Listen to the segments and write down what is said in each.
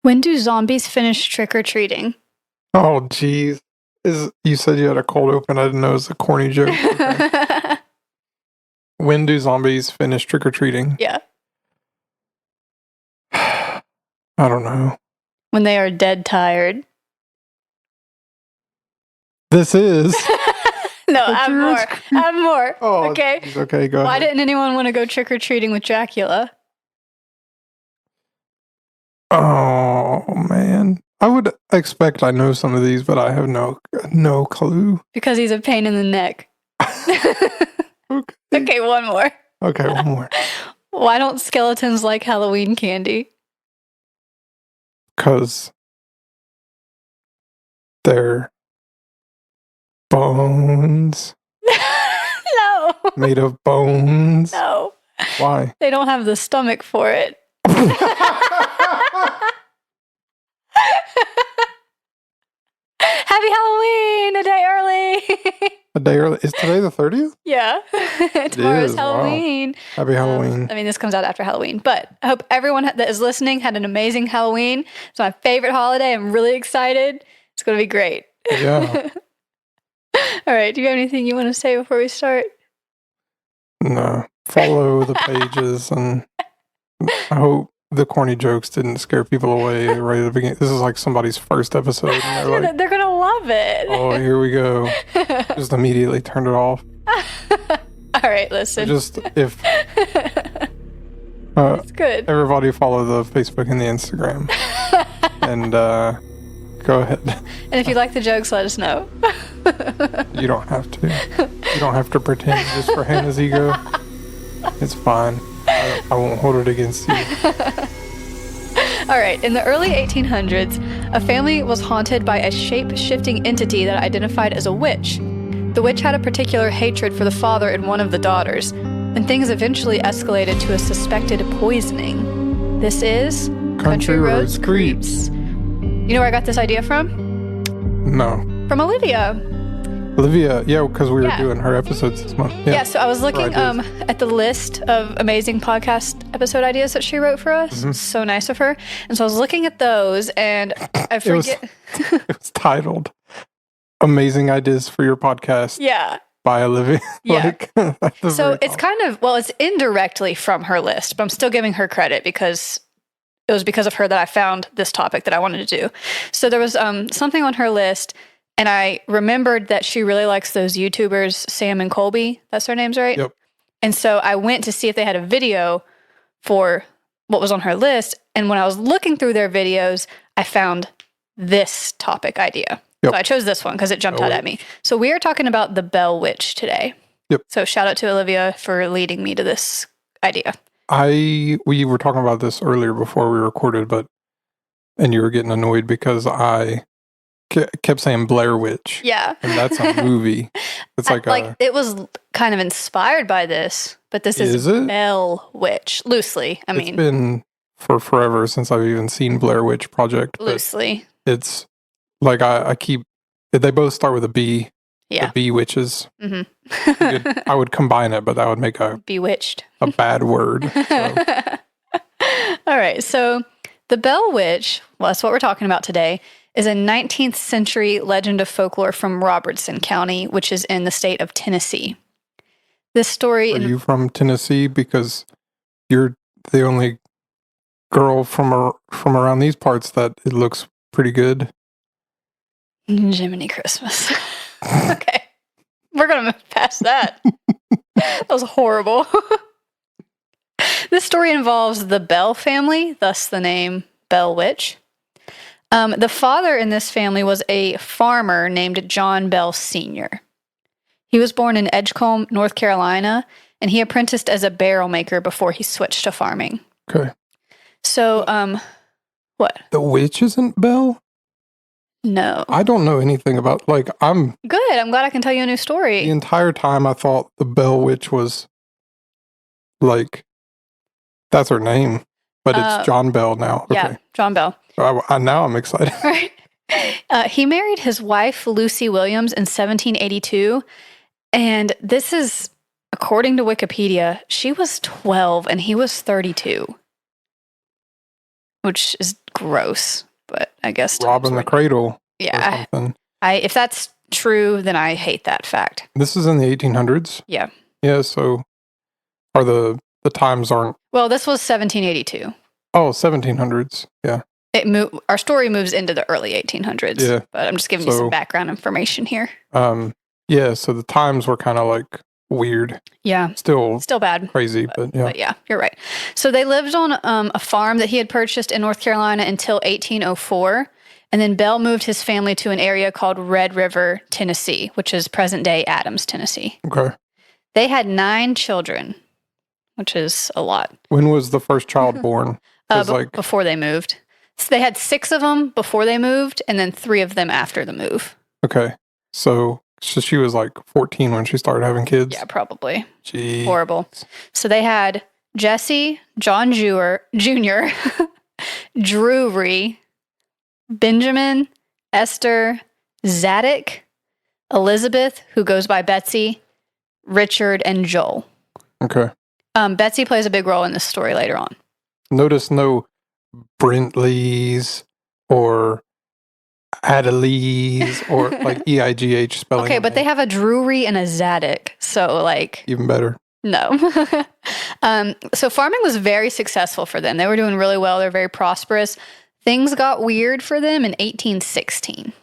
When do zombies finish trick-or-treating? Oh, jeez. You said you had a cold open. I didn't know it was a corny joke. Okay. When do zombies finish trick-or-treating? Yeah. I don't know. When they are dead tired. This is... No, add more. Add more. Oh, okay. Geez, okay, go ahead. Why didn't anyone want to go trick-or-treating with Dracula? Oh, man. I would expect I know some of these, but I have no clue. Because he's a pain in the neck. Okay. Okay, one more. Okay, one more. Why don't skeletons like Halloween candy? Because they're bones. No. Made of bones. No. Why? They don't have the stomach for it. Happy Halloween! A day early. A day early. Is today the 30th? Yeah. Tomorrow's is, wow. Halloween. Happy Halloween. I mean, this comes out after Halloween, but I hope everyone that is listening had an amazing Halloween. It's my favorite holiday. I'm really excited. It's going to be great. Yeah. All right. Do you have anything you want to say before we start? No. Follow the pages, and I hope the corny jokes didn't scare people away right at the beginning. This is like somebody's first episode, and they're like, They're going to love it. oh, here we go. Just immediately turned it off. All right, listen. Just if it's good. Everybody follow the Facebook and the Instagram, and go ahead. And if you like the jokes, let us know. You don't have to. You don't have to pretend just for Hannah's ego. It's fine. I won't hold it against you. All right. In the early 1800s, a family was haunted by a shape-shifting entity that identified as a witch. The witch had a particular hatred for the father and one of the daughters, and things eventually escalated to a suspected poisoning. This is Country Roads Creeps. You know where I got this idea from? No. From Olivia. Olivia, yeah, because we were doing her episodes this month. Yeah, so I was looking at the list of amazing podcast episode ideas that she wrote for us. Mm-hmm. So nice of her. And so I was looking at those, and I forget. It was titled Amazing Ideas for Your Podcast. Yeah. By Olivia. Yeah. So it's kind of, well, it's indirectly from her list, but I'm still giving her credit because it was because of her that I found this topic that I wanted to do. So there was something on her list, and I remembered that she really likes those YouTubers, Sam and Colby. That's their names, right? Yep. And so I went to see if they had a video for what was on her list. And when I was looking through their videos, I found this topic idea. Yep. So I chose this one because it jumped out at me. So we are talking about the Bell Witch today. Yep. So shout out to Olivia for leading me to this idea. We were talking about this earlier before we recorded, and you were getting annoyed because I kept saying Blair Witch. Yeah. And that's a movie. It's like it was kind of inspired by this, but this is Bell Witch. Loosely. I mean. It's been for forever since I've even seen Blair Witch Project. Loosely. It's like they both start with a B. Yeah. The Bee Witches. Mm-hmm. I would combine it, but that would make Bewitched. A bad word. So. All right. So the Bell Witch, well, that's what we're talking about today, is a 19th century legend of folklore from Robertson County, which is in the state of Tennessee. This story... Are you from Tennessee? Because you're the only girl from around these parts that it looks pretty good. Jiminy Christmas. Okay. We're going to move past that. That was horrible. This story involves the Bell family, thus the name Bell Witch. The father in this family was a farmer named John Bell Sr. He was born in Edgecombe, North Carolina, and he apprenticed as a barrel maker before he switched to farming. Okay. So, what? The witch isn't Bell? No. I don't know anything about, I'm... Good, I'm glad I can tell you a new story. The entire time I thought the Bell Witch was, that's her name, but it's John Bell now. Okay. Yeah, John Bell. So now I'm excited. Right. He married his wife, Lucy Williams, in 1782, and this is, according to Wikipedia, she was 12 and he was 32. which is gross. But I guess Robbing the cradle. Yeah, Or something. if that's true, then I hate that fact. This is in the 1800s. Yeah. Yeah. So, are the times aren't? Well, this was 1782. Oh, 1700s. Yeah. Our story moves into the early 1800s. Yeah. But I'm just giving you some background information here. Yeah. So the times were kind of like weird. Yeah. Still bad. Crazy, but yeah. But yeah, you're right. So they lived on a farm that he had purchased in North Carolina until 1804. And then Bell moved his family to an area called Red River, Tennessee, which is present-day Adams, Tennessee. Okay. They had 9 children, which is a lot. When was the first child born? Before they moved. So they had 6 of them before they moved, and then 3 of them after the move. Okay. So she was like 14 when she started having kids? Yeah, probably. Gee. Horrible. So they had Jesse, John Jr., Drury, Benjamin, Esther, Zadok, Elizabeth, who goes by Betsy, Richard, and Joel. Okay. Betsy plays a big role in this story later on. Notice no Brentleys or Adeleys or like EIGH spelling. Okay, but they have a Drury and a Zadok, so like even better. No. So farming was very successful for them. They were doing really well. They're very prosperous. Things got weird for them in 1816.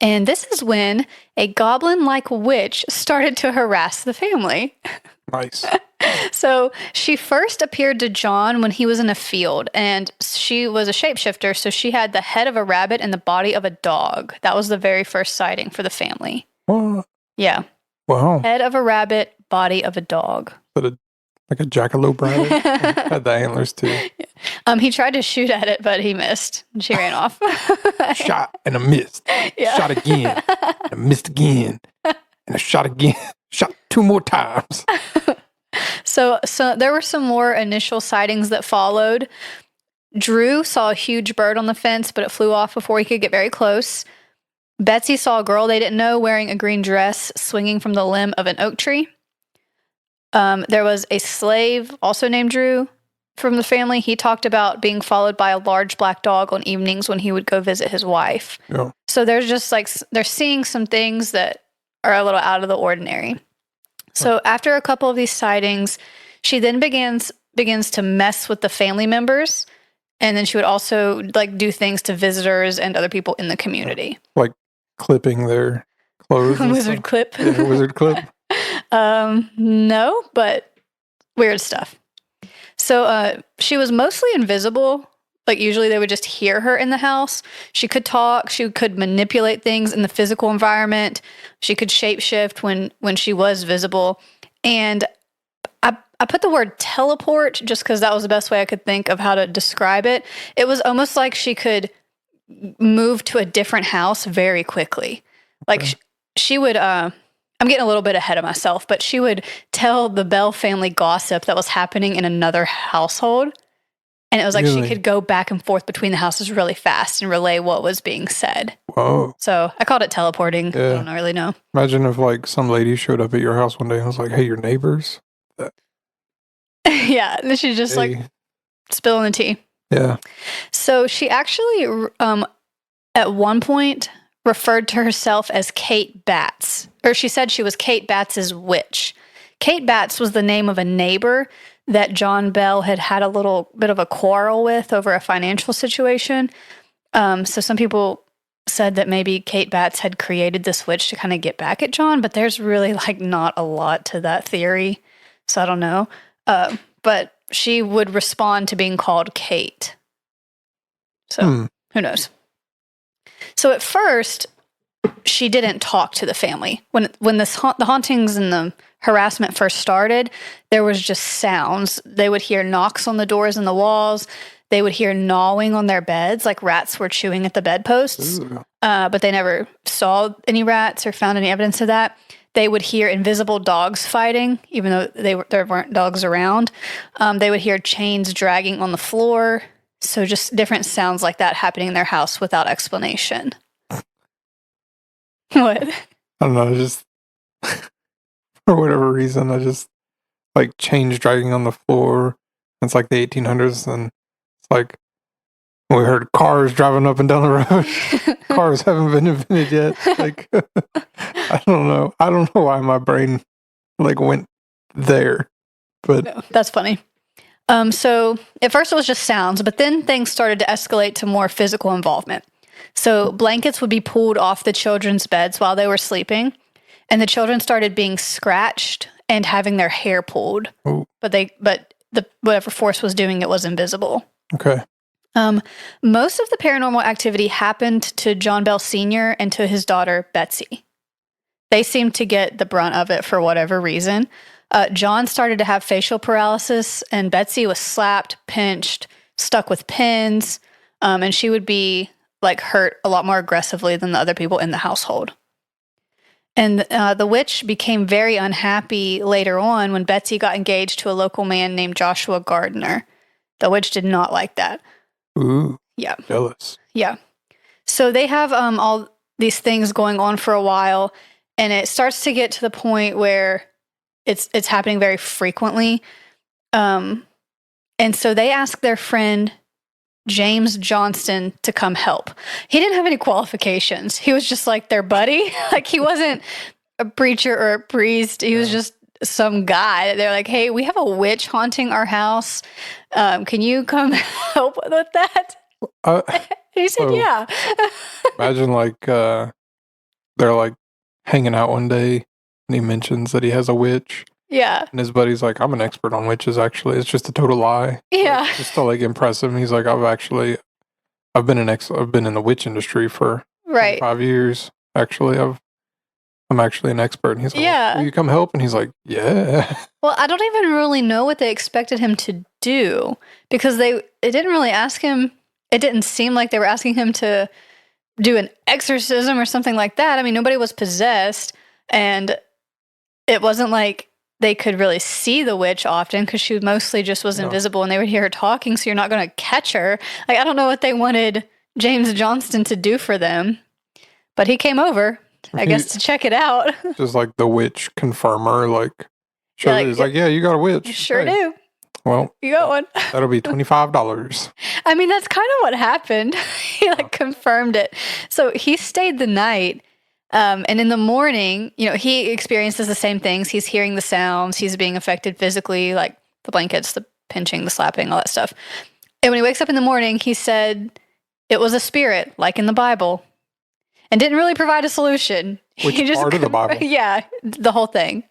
And this is when a goblin-like witch started to harass the family. Nice. So she first appeared to John when he was in a field, and she was a shapeshifter, so she had the head of a rabbit and the body of a dog. That was the very first sighting for the family. What? Yeah. Wow. Head of a rabbit, body of a dog. Like a jackalope rabbit? Had the antlers too. He tried to shoot at it, but he missed. She ran off. Shot and a missed. Yeah. Shot again. And a missed again. And a shot again. Shot 2 more times. So there were some more initial sightings that followed. Drew saw a huge bird on the fence, but it flew off before he could get very close. Betsy saw a girl they didn't know wearing a green dress swinging from the limb of an oak tree. There was a slave also named Drew from the family. He talked about being followed by a large black dog on evenings when he would go visit his wife. Yeah. So there's just like, they're seeing some things that are a little out of the ordinary. So after a couple of these sightings, she then begins to mess with the family members. And then she would also like do things to visitors and other people in the community. Like clipping their clothes. Wizard clip. Yeah, wizard clip. No, but weird stuff. So she was mostly invisible. Like usually they would just hear her in the house. She could talk. She could manipulate things in the physical environment. She could shapeshift when she was visible. And I put the word teleport just because that was the best way I could think of how to describe it. It was almost like she could move to a different house very quickly. Like she would, I'm getting a little bit ahead of myself, but she would tell the Bell family gossip that was happening in another household. And it was like she could go back and forth between the houses really fast and relay what was being said. Whoa. So I called it teleporting. Yeah. I don't really know. Imagine if like some lady showed up at your house one day and was like, hey, your neighbors? Yeah. And she's just like spilling the tea. Yeah. So she actually, at one point, referred to herself as Kate Batts. Or she said she was Kate Batts's witch. Kate Batts was the name of a neighbor that John Bell had a little bit of a quarrel with over a financial situation. So some people said that maybe Kate Batts had created this witch to kind of get back at John, but there's really like not a lot to that theory. So I don't know. But she would respond to being called Kate. So who knows? So at first, she didn't talk to the family. When the hauntings and the harassment first started, there was just sounds. They would hear knocks on the doors and the walls. They would hear gnawing on their beds, like rats were chewing at the bedposts. But they never saw any rats or found any evidence of that. They would hear invisible dogs fighting, even though there weren't dogs around. They would hear chains dragging on the floor. So just different sounds like that happening in their house without explanation. What? I don't know, just for whatever reason, I just like chains dragging on the floor. It's like the 1800s, and it's like We heard cars driving up and down the road. Cars haven't been invented yet. Like, I don't know. I don't know why my brain like went there, but No, that's funny. So at first it was just sounds, but then things started to escalate to more physical involvement. So blankets would be pulled off the children's beds while they were sleeping, and the children started being scratched and having their hair pulled. Ooh. But the whatever force was doing it was invisible. okay. Most of the paranormal activity happened to John Bell Sr. and to his daughter, Betsy. They seemed to get the brunt of it for whatever reason. John started to have facial paralysis, and Betsy was slapped, pinched, stuck with pins, and she would be like hurt a lot more aggressively than the other people in the household. And the witch became very unhappy later on when Betsy got engaged to a local man named Joshua Gardner. The witch did not like that. Ooh, Yeah. jealous. Yeah. So they have all these things going on for a while, and it starts to get to the point where it's happening very frequently. And so they ask their friend James Johnston to come help. He didn't have any qualifications. He was just like their buddy. Like he wasn't a preacher or a priest. He was just some guy. They're like, hey, we have a witch haunting our house. Can you come help with that? He said, So- yeah. Imagine like they're like hanging out one day and he mentions that he has a witch Yeah. and his buddy's like, I'm an expert on witches actually. It's just a total lie. Yeah. Like, just to like impress him. He's like, I've been in the witch industry for Right. 5 years. Actually, I'm actually an expert. And he's like, Yeah. will you come help? And he's like, yeah. Well, I don't even really know what they expected him to do because it didn't really ask him. It didn't seem like they were asking him to do an exorcism or something like that. I mean, nobody was possessed, and it wasn't like they could really see the witch often because she mostly just was No. invisible and they would hear her talking, so you're not going to catch her. Like, I don't know what they wanted James Johnston to do for them, but he came over, I guess, to check it out. Just like the witch confirmer, like, Yeah, he's like, yeah, you got a witch. You sure Hey, do. Well, You got one. that'll be $25. I mean, that's kind of what happened. He confirmed it. So he stayed the night. And in the morning, he experiences the same things. He's hearing the sounds. He's being affected physically, like the blankets, the pinching, the slapping, all that stuff. And when he wakes up in the morning, he said it was a spirit, like in the Bible, and didn't really provide a solution. Which He just part of the Bible? Yeah, the whole thing.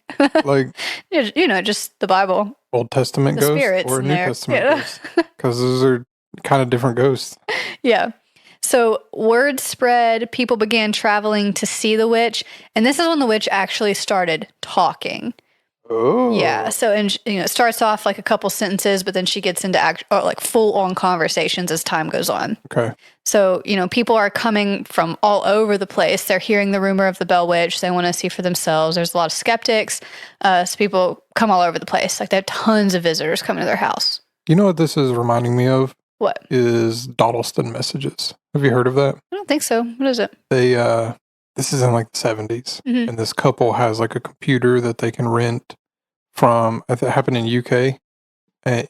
Like Just the Bible. Old Testament The ghost spirits or in New there. Testament Yeah. ghost? Because those are kind of different ghosts. Yeah. So word spread, people began traveling to see the witch, and this is when the witch actually started talking. Oh. Yeah. So it starts off like a couple sentences, but then she gets into like full on conversations as time goes on. Okay. So, people are coming from all over the place. They're hearing the rumor of the Bell Witch. They want to see for themselves. There's a lot of skeptics. So people come all over the place. Like they have tons of visitors coming to their house. You know what this is reminding me of? What? Is Dawdleston Messages. Have you heard of that? I don't think so. What is it? They, this is in like the 70s. Mhm. And this couple has like a computer that they can rent from, it happened in UK,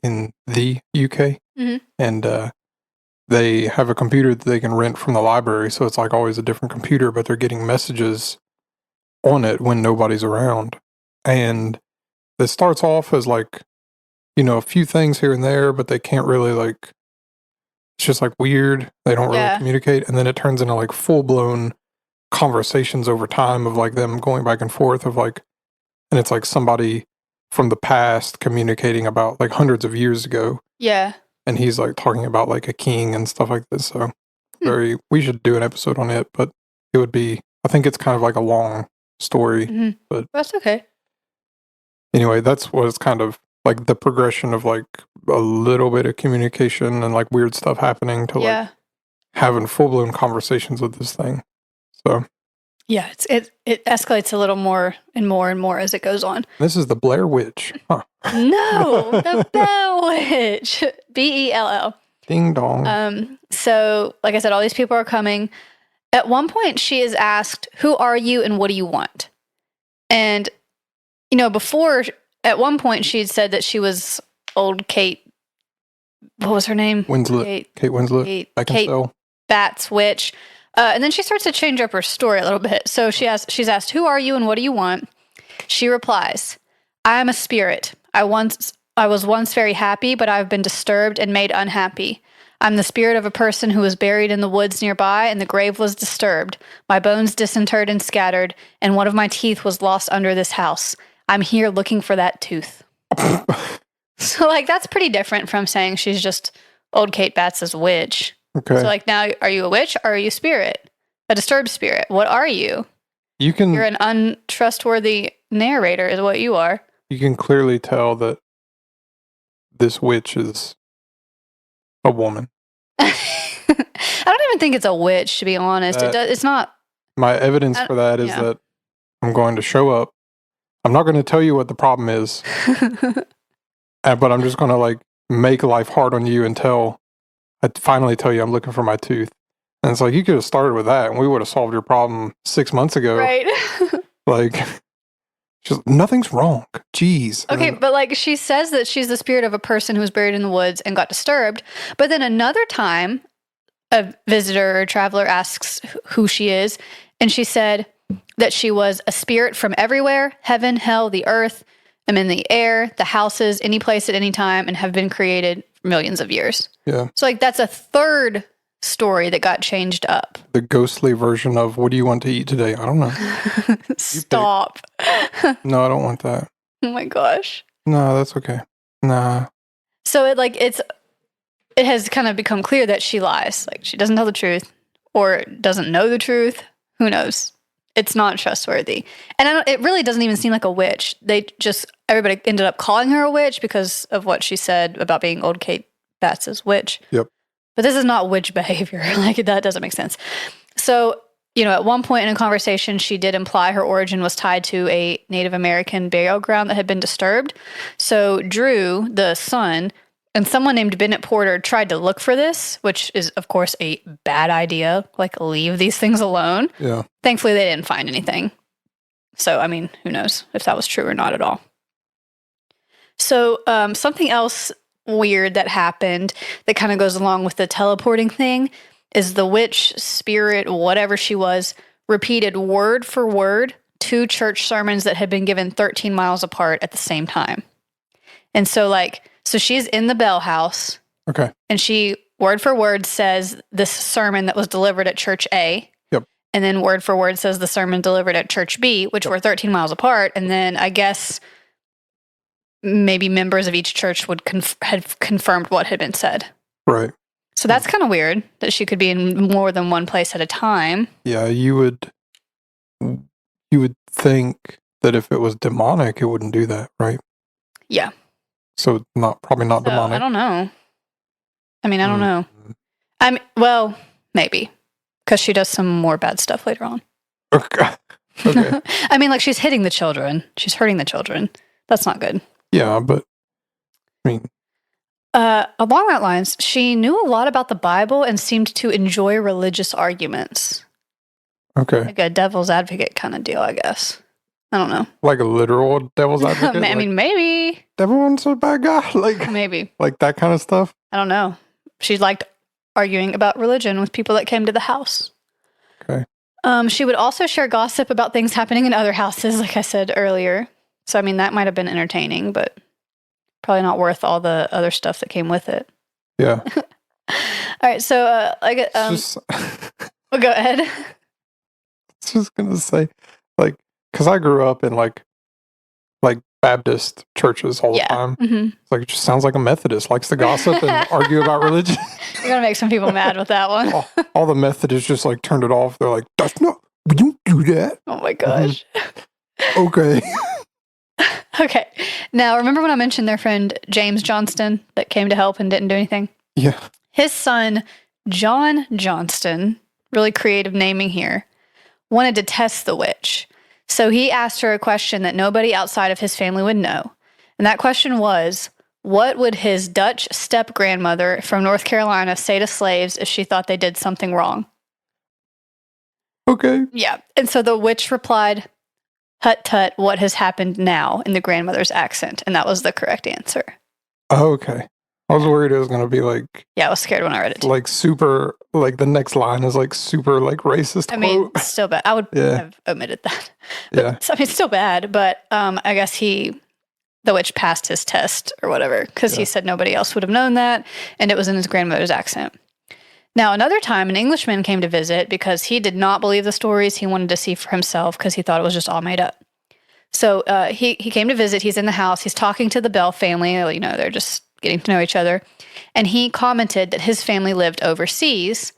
in the UK. Mhm. And they have a computer that they can rent from the library. So it's like always a different computer, but they're getting messages on it when nobody's around. And it starts off as like, a few things here and there, but they can't really like, it's just like weird. They don't really Yeah. communicate. And then it turns into like full blown conversations over time of like them going back and forth of like, and it's like somebody from the past communicating about like hundreds of years ago. Yeah. And he's like talking about like a king and stuff like this. So we should do an episode on it, but it would be, I think it's kind of like a long story. Mhm. But- That's okay. Anyway, that's what it's kind of like the progression of like a little bit of communication and like weird stuff happening to like Yeah. having full blown conversations with this thing. So Yeah. It escalates a little more and more and more as it goes on. this is the Blair Witch. Huh. No, the Bell Witch. Bell. Ding dong. So, like I said, all these people are coming. At one point, she is asked, "Who are you and what do you want?" And, before, at one point, she had said that she was old Kate what was her name? Kate Winslet. Kate Batts witch. And then she starts to change up her story a little bit. So she's asked, "Who are you and what do you want?" She replies, "I am a spirit. I was once very happy, but I've been disturbed and made unhappy. I'm the spirit of a person who was buried in the woods nearby, and the grave was disturbed. My bones disinterred and scattered, and one of my teeth was lost under this house. I'm here looking for that tooth." So, like, that's pretty different from saying she's just old Kate Batts' witch. Okay. So, like, now, are you a witch or are you a spirit? A disturbed spirit? What are you? You're an untrustworthy narrator is what you are. You can clearly tell that this witch is a woman. I don't even think it's a witch, to be honest. It's not. My evidence for that is that I'm going to show up. I'm not going to tell you what the problem is, but I'm just going to like make life hard on you until I finally tell you I'm looking for my tooth. And it's like, you could have started with that and we would have solved your problem 6 months ago. Right. Like, just nothing's wrong. Jeez. Okay, but like she says that she's the spirit of a person who was buried in the woods and got disturbed. But then another time, a visitor or traveler asks who she is, and she said that she was a spirit from everywhere, heaven, hell, the earth. I'm in the air, the houses, any place at any time, and have been created for millions of years. Yeah. So like that's a third story that got changed up. The ghostly version of what do you want to eat today? I don't know. Stop. No, I don't want that. Oh my gosh. No, that's okay. Nah. So it has kind of become clear that she lies. Like she doesn't tell the truth or doesn't know the truth. Who knows? It's not trustworthy. And it really doesn't even seem like a witch. Everybody ended up calling her a witch because of what she said about being old Kate Batts' witch. Yep. But this is not witch behavior. Like, that doesn't make sense. So, at one point in a conversation, she did imply her origin was tied to a Native American burial ground that had been disturbed. So Drew, the son, and someone named Bennett Porter tried to look for this, which is, of course, a bad idea. Like, leave these things alone. Yeah. Thankfully, they didn't find anything. So, I mean, who knows if that was true or not at all. So, something else weird that happened that kind of goes along with the teleporting thing is the witch, spirit, whatever she was, repeated word for word 2 church sermons that had been given 13 miles apart at the same time. And so she's in the bell house. Okay. And she word for word says this sermon that was delivered at church A. Yep. And then word for word says the sermon delivered at church B, which were 13 miles apart. And then I guess maybe members of each church would have confirmed what had been said. Right. So that's kind of weird that she could be in more than one place at a time. Yeah, you would think that if it was demonic, it wouldn't do that, right? Yeah. So probably not demonic. I don't know. I mean, I don't know. Well, maybe. Because she does some more bad stuff later on. Okay. I mean, like she's hitting the children. She's hurting the children. That's not good. Yeah, but I mean, along that lines, she knew a lot about the Bible and seemed to enjoy religious arguments. Okay. Like a devil's advocate kind of deal, I guess. I don't know. Like a literal devil's advocate? I mean, maybe. Everyone's a bad guy? Like maybe. Like that kind of stuff? I don't know. She liked arguing about religion with people that came to the house. Okay. She would also share gossip about things happening in other houses, like I said earlier. So, I mean, that might have been entertaining, but probably not worth all the other stuff that came with it. Yeah. All right. So, go ahead. I was just going to say, because I grew up in like Baptist churches all the time. Mm-hmm. It's like, it just sounds like a Methodist likes to gossip and argue about religion. You're going to make some people mad with that one. all the Methodists just like turned it off. They're like, that's not, we don't do that. Oh my gosh. Okay. Okay. Now, remember when I mentioned their friend James Johnston that came to help and didn't do anything? Yeah. His son, John Johnston, really creative naming here, wanted to test the witch. So he asked her a question that nobody outside of his family would know. And that question was, what would his Dutch step-grandmother from North Carolina say to slaves if she thought they did something wrong? Okay. Yeah. And so the witch replied, "Hut tut, what has happened now," in the grandmother's accent. And that was the correct answer. Oh, okay. I was worried it was going to be like Yeah, I was scared when I read it. Too. like super like the next line is like super like racist. I mean, quote. still bad. I would Yeah. have omitted that. But, Yeah. I mean, it's still bad, but I guess the witch passed his test or whatever because he Yeah. said nobody else would have known that, and it was in his grandmother's accent. Now, another time, an Englishman came to visit because he did not believe the stories. He wanted to see for himself because he thought it was just all made up. So he came to visit. He's in the house. He's talking to the Bell family. You know, they're just getting to know each other. And he commented that his family lived overseas.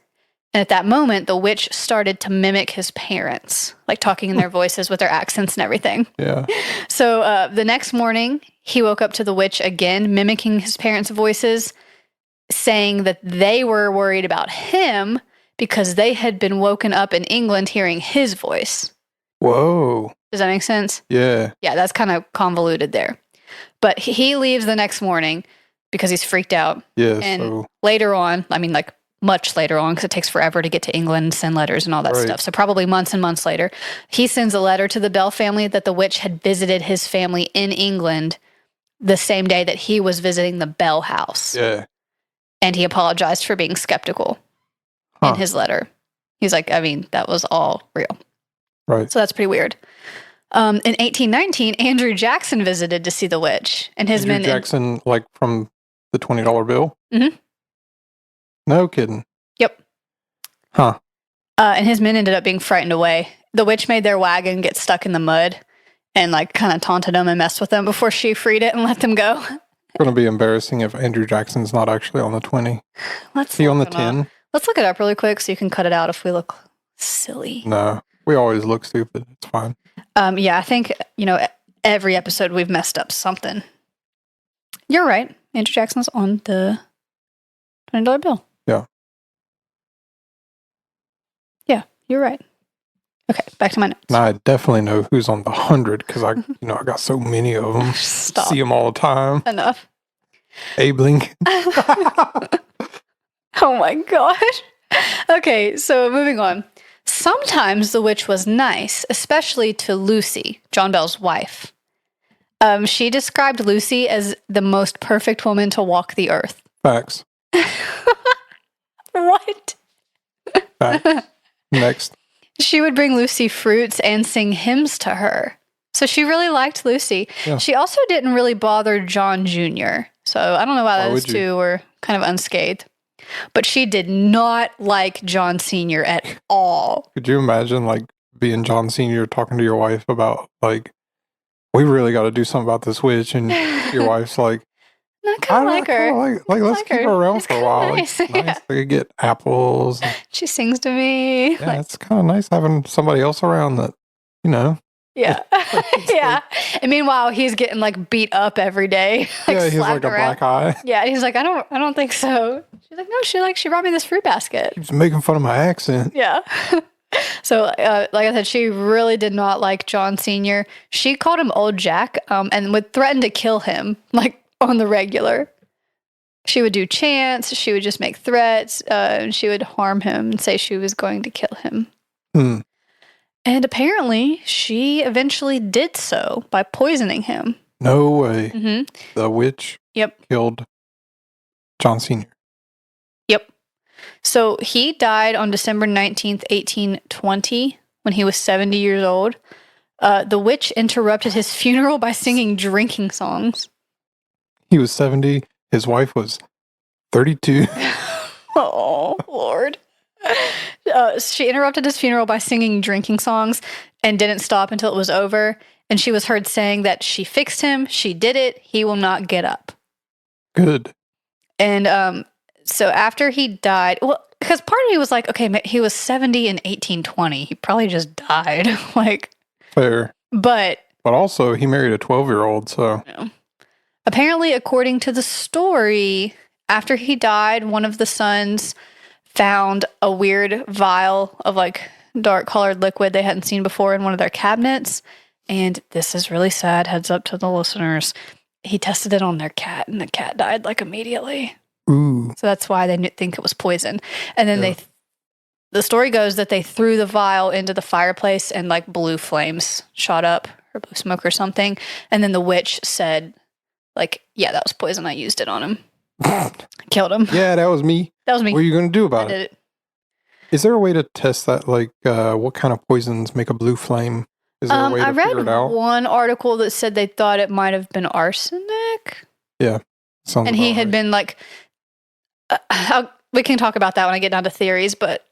And at that moment, the witch started to mimic his parents, like talking in their voices with their accents and everything. Yeah. So the next morning, he woke up to the witch again, mimicking his parents' voices, saying that they were worried about him because they had been woken up in England hearing his voice. Whoa. Does that make sense? Yeah. Yeah, that's kind of convoluted there. But he leaves the next morning because he's freaked out. Yeah. And So later on, I mean, like much later on, because it takes forever to get to England and send letters and all that Right. stuff. So probably months and months later, he sends a letter to the Bell family that the witch had visited his family in England the same day that he was visiting the Bell house. yeah. And he apologized for being skeptical Huh. in his letter. He's like, I mean, that was all real. Right. So that's pretty weird. In 1819, Andrew Jackson visited to see the witch, and his Andrew men. Jackson, like from the $20 bill. Mhm. No kidding. Yep. Huh. And his men ended up being frightened away. The witch made their wagon get stuck in the mud, and like kind of taunted them and messed with them before she freed it and let them go. It's going to be embarrassing if Andrew Jackson's not actually on the 20. Let's Is he on the look it up. 10? Let's look it up really quick so you can cut it out if we look silly. No. We always look stupid. It's fine. Yeah, I think, every episode we've messed up something. You're right. Andrew Jackson's on the $20 bill. Yeah. Yeah, you're right. Okay, back to my notes. Now I definitely know who's on the 100 because I got so many of them. Stop. See them all the time. Enough. Abe Lincoln. Oh my gosh. Okay, so moving on. Sometimes the witch was nice, especially to Lucy, John Bell's wife. She described Lucy as the most perfect woman to walk the earth. Facts. What? Facts. Next. She would bring Lucy fruits and sing hymns to her. So she really liked Lucy. Yeah. She also didn't really bother John Jr. So I don't know why Why those would you? two were kind of unscathed. But she did not like John Sr. at all. Could you imagine like being John Sr. talking to your wife about like, we really got to do something about this witch, and your wife's like, I kind of like her. Like let's like keep her. her around She's for a kinda while. nice. It's nice. Yeah. They could get apples. She sings to me. Yeah, Like, it's kind of nice having somebody else around that, yeah. Yeah. And meanwhile, he's getting like beat up every day. yeah, he's slapped like a around. black eye. Yeah, he's like, I don't think so. She's like, no, she brought me this fruit basket. Keeps making fun of my accent. Yeah. So, like I said, she really did not like John Sr. She called him Old Jack, and would threaten to kill him, like on the regular. She would do chants. She would just make threats. And she would harm him and say she was going to kill him. Hmm. And apparently, she eventually did so by poisoning him. No way. Mm-hmm. The witch Yep. killed John Sr. Yep. So he died on December 19th, 1820, when he was 70 years old. The witch interrupted his funeral by singing drinking songs. He was 70. His wife was 32. Oh, Lord. She interrupted his funeral by singing drinking songs and didn't stop until it was over. And she was heard saying that she fixed him. She did it. He will not get up. Good. And so after he died, well, because part of me was like, okay, he was 70 in 1820. He probably just died. Like, Fair. but But also, he married a 12-year-old, so apparently, according to the story, after he died, one of the sons found a weird vial of like dark colored liquid they hadn't seen before in one of their cabinets. And this is really sad. Heads up to the listeners. He tested it on their cat, and the cat died like immediately. ooh. So that's why they think it was poison. And then Yeah. the story goes that they threw the vial into the fireplace and like blue flames shot up, or blue smoke or something. And then the witch said, like, yeah, that was poison. I used it on him. Killed him. Yeah, that was me. That was me. What are you going to do I about did it? it. Is there a way to test that? Like, what kind of poisons make a blue flame? Is there a way to I figure read it out? one article that said they thought it might have been arsenic. Sounds And he about had right. been like, we can talk about that when I get down to theories, but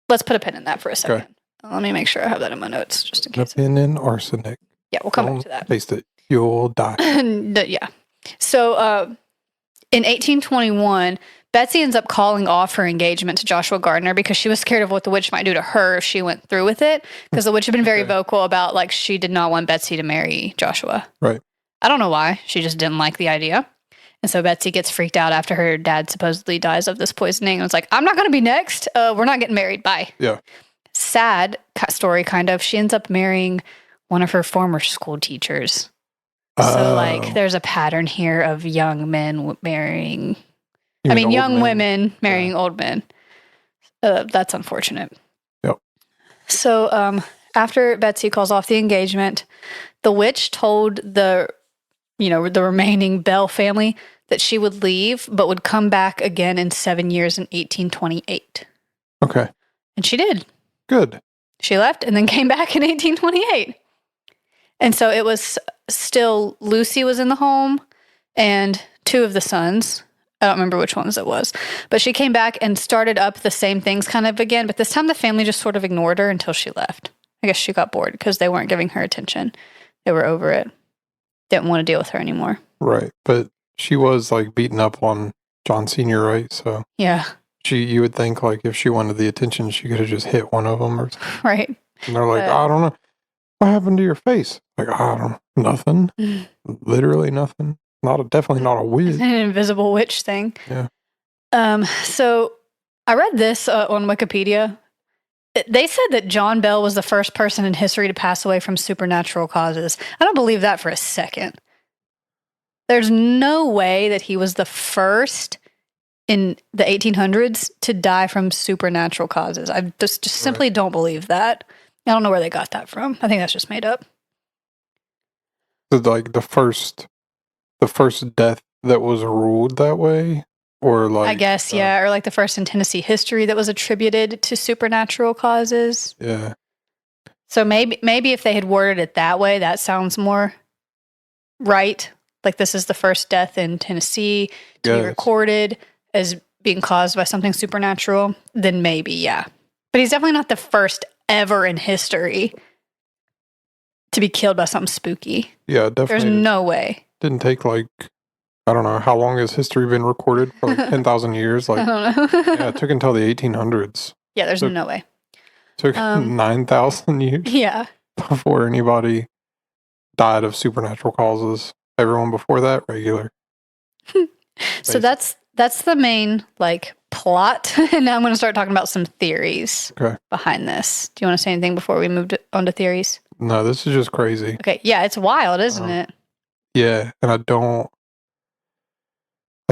let's put a pin in that for a second. Okay. Let me make sure I have that in my notes just in case. Pin in arsenic. Yeah, we'll come Don't back to that. taste it. You'll die. Yeah. So in 1821, Betsy ends up calling off her engagement to Joshua Gardner because she was scared of what the witch might do to her if she went through with it. Because the witch had been very Okay. vocal about like she did not want Betsy to marry Joshua. Right. I don't know why. She just didn't like the idea. And so Betsy gets freaked out after her dad supposedly dies of this poisoning. And it's like, I'm not going to be next. We're not getting married. Bye. Yeah. Sad story, kind of. She ends up marrying one of her former school teachers. So, like, Oh. there's a pattern here of young men marrying, You I mean, old young men? women marrying old men. That's unfortunate. Yep. So, after Betsy calls off the engagement, the witch told the remaining Bell family that she would leave, but would come back again in 7 years in 1828. Okay. And she did. Good. She left and then came back in 1828. And so it was still Lucy was in the home and two of the sons. I don't remember which ones it was. But she came back and started up the same things kind of again. But this time the family just sort of ignored her until she left. I guess she got bored because they weren't giving her attention. They were over it. Didn't want to deal with her anymore. Right. But she was like beating up on John Sr., right? So Yeah, you would think like if she wanted the attention, she could have just hit one of them or something. right. And they're like, But- I don't know. What happened to your face? Like, I don't know. Nothing. Literally nothing. Definitely not a witch. An invisible witch thing. Yeah. So I read this on Wikipedia. They said that John Bell was the first person in history to pass away from supernatural causes. I don't believe that for a second. There's no way that he was the first in the 1800s to die from supernatural causes. I just simply don't believe that. I don't know where they got that from. I think that's just made up. So, like the first death that was ruled that way, or like I guess, yeah. Or like the first in Tennessee history that was attributed to supernatural causes. Yeah. So maybe if they had worded it that way, that sounds more right. Like this is the first death in Tennessee to be Yes. recorded as being caused by something supernatural, then maybe, yeah. But he's definitely not the first ever in history to be killed by something spooky. Yeah, There's definitely. no way. Didn't take like, I don't know, how long has history been recorded? For like 10,000 years? I Like, don't know. yeah, it took until the 1800s. Yeah, there's So- no way. Took 9,000 years Yeah. before anybody died of supernatural causes. Everyone before that, regular. So that's the main like plot. And now I'm going to start talking about some theories Okay. behind this. Do you want to say anything before we move on to theories? No, this is just crazy. Okay. Yeah, it's wild, isn't it? Yeah, and I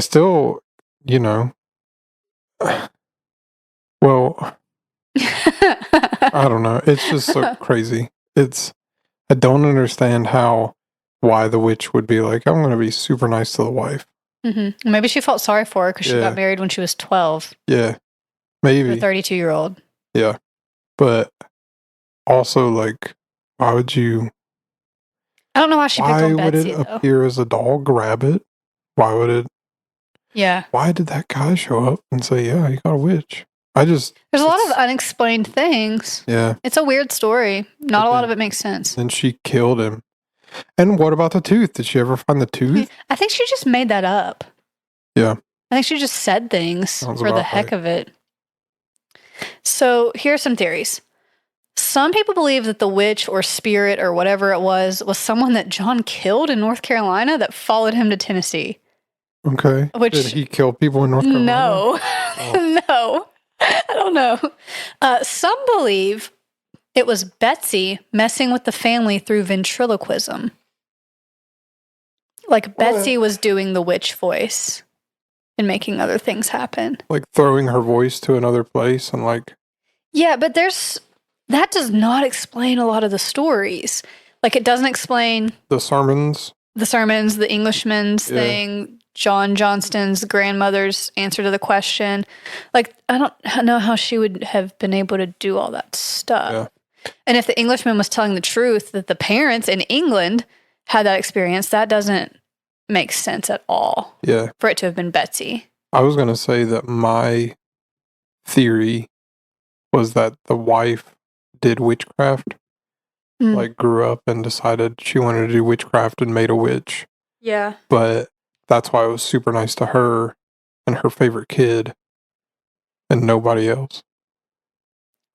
still, well, I don't know. It's just so crazy. I don't understand why the witch would be like, I'm going to be super nice to the wife. Maybe she felt sorry for her because she Yeah. got married when she was 12 Yeah, to a maybe. 32-year-old. Yeah. But also, like, why would you, I don't know why she picked why on would Betsy, it though. appear as a dog rabbit? Yeah. Why did that guy show up and say, yeah, you got a witch? There's a lot of It's- unexplained things. Yeah. It's a weird story. Not But a lot then- of it makes sense. Then she killed him. And what about the tooth? Did she ever find the tooth? I think she just made that up. Yeah. I think she just said things Sounds for the about heck right. of it. So here are some theories. Some people believe that the witch or spirit or whatever it was someone that John killed in North Carolina that followed him to Tennessee. Okay. Which- Did he kill people in North Carolina? No, Oh. no, I don't know. Some believe it was Betsy messing with the family through ventriloquism. Like Betsy was doing the witch voice and making other things happen. Like throwing her voice to another place and like, Yeah, but that does not explain a lot of the stories. Like it doesn't explain the sermons. the sermons, the Englishman's Yeah. thing, John Johnston's grandmother's answer to the question. Like, I don't know how she would have been able to do all that stuff. Yeah. And if the Englishman was telling the truth that the parents in England had that experience, that doesn't make sense at all. Yeah. For it to have been Betsy. I was going to say that my theory was that the wife did witchcraft, like grew up and decided she wanted to do witchcraft and made a witch. Yeah. But that's why it was super nice to her and her favorite kid and nobody else.